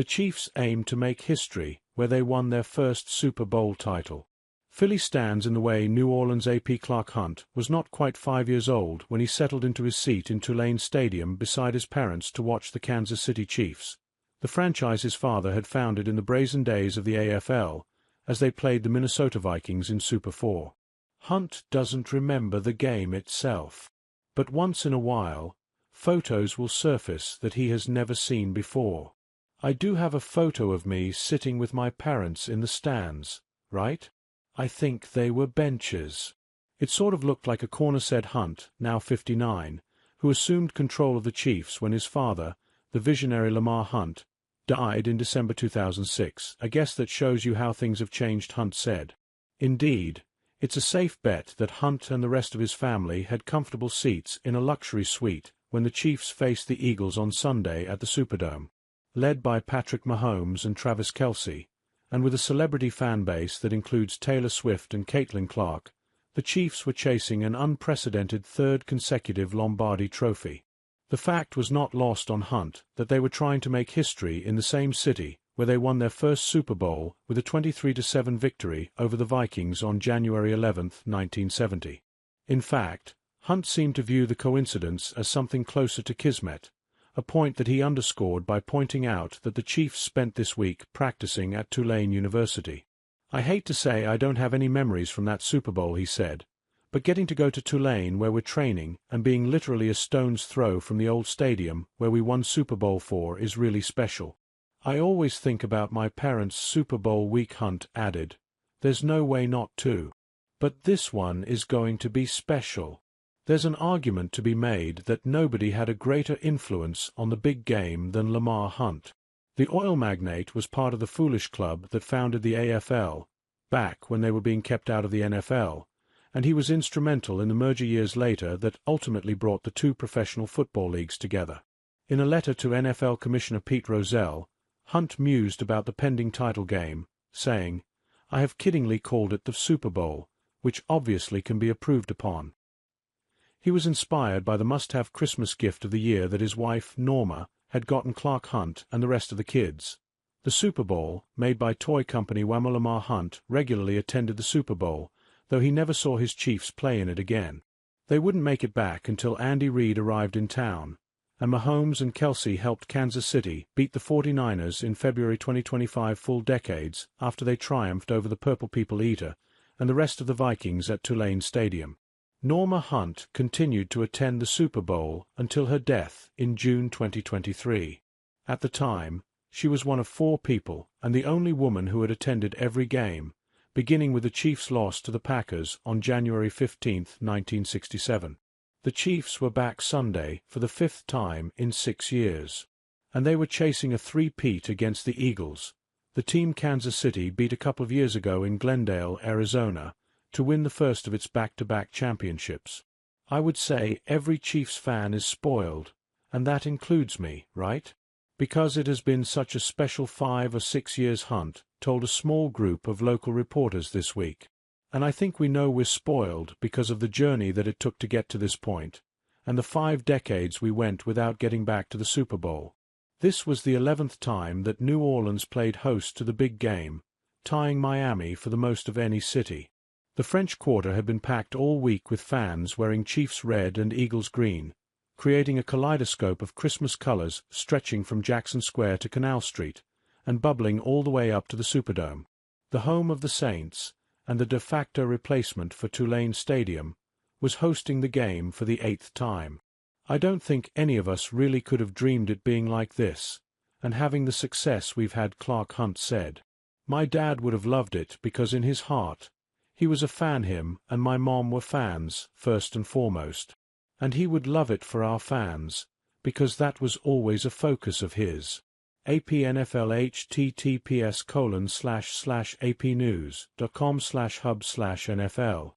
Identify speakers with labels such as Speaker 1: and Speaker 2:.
Speaker 1: The Chiefs aimed to make history, where they won their first Super Bowl title. Philly stands in the way. New Orleans AP Clark Hunt was not quite 5 years old when he settled into his seat in Tulane Stadium beside his parents to watch the Kansas City Chiefs, the franchise his father had founded in the brazen days of the AFL, as they played the Minnesota Vikings in Super 4. Hunt doesn't remember the game itself, but once in a while, photos will surface that he has never seen before. I do have a photo of me sitting with my parents in the stands, right? I think they were benches. It sort of looked like a corner, said Hunt, now 59, who assumed control of the Chiefs when his father, the visionary Lamar Hunt, died in December 2006. I guess that shows you how things have changed, Hunt said. Indeed, it's a safe bet that Hunt and the rest of his family had comfortable seats in a luxury suite when the Chiefs faced the Eagles on Sunday at the Superdome. Led by Patrick Mahomes and Travis Kelce, and with a celebrity fan base that includes Taylor Swift and Caitlin Clark, the Chiefs were chasing an unprecedented third consecutive Lombardi trophy. The fact was not lost on Hunt that they were trying to make history in the same city where they won their first Super Bowl with a 23-7 victory over the Vikings on January 11, 1970. In fact, Hunt seemed to view the coincidence as something closer to kismet, a point that he underscored by pointing out that the Chiefs spent this week practicing at Tulane University. I hate to say I don't have any memories from that Super Bowl, he said, but getting to go to Tulane where we're training and being literally a stone's throw from the old stadium where we won Super Bowl IV is really special. I always think about my parents' Super Bowl week, Hunt added. There's no way not to. But this one is going to be special. There's an argument to be made that nobody had a greater influence on the big game than Lamar Hunt. The oil magnate was part of the foolish club that founded the AFL, back when they were being kept out of the NFL, and he was instrumental in the merger years later that ultimately brought the two professional football leagues together. In a letter to NFL Commissioner Pete Rozelle, Hunt mused about the pending title game, saying, "I have kiddingly called it the Super Bowl, which obviously can be improved upon." He was inspired by the must-have Christmas gift of the year that his wife, Norma, had gotten Clark Hunt and the rest of the kids. The Super Bowl, made by toy company Lamar Hunt, regularly attended the Super Bowl, though he never saw his Chiefs play in it again. They wouldn't make it back until Andy Reid arrived in town, and Mahomes and Kelce helped Kansas City beat the 49ers in February 2025, full decades after they triumphed over the Purple People Eater and the rest of the Vikings at Tulane Stadium. Norma Hunt continued to attend the Super Bowl until her death in June 2023. At the time, she was one of 4 people and the only woman who had attended every game, beginning with the Chiefs' loss to the Packers on January 15, 1967. The Chiefs were back Sunday for the 5th time in 6 years, and they were chasing a three-peat against the Eagles, the team Kansas City beat a couple of years ago in Glendale, Arizona, to win the first of its back-to-back championships. I would say every Chiefs fan is spoiled, and that includes me, right? Because it has been such a special 5 or 6 years, Hunt told a small group of local reporters this week. And I think we know we're spoiled because of the journey that it took to get to this point, and the 5 decades we went without getting back to the Super Bowl. This was the 11th time that New Orleans played host to the big game, tying Miami for the most of any city. The French Quarter had been packed all week with fans wearing Chiefs red and Eagles green, creating a kaleidoscope of Christmas colors stretching from Jackson Square to Canal Street, and bubbling all the way up to the Superdome. The home of the Saints, and the de facto replacement for Tulane Stadium, was hosting the game for the 8th time. I don't think any of us really could have dreamed it being like this, and having the success we've had, Clark Hunt said. My dad would have loved it because in his heart, he was a fan. Him and my mom were fans, first and foremost. And he would love it for our fans, because that was always a focus of his. AP NFL https://apnews.com/hub/NFL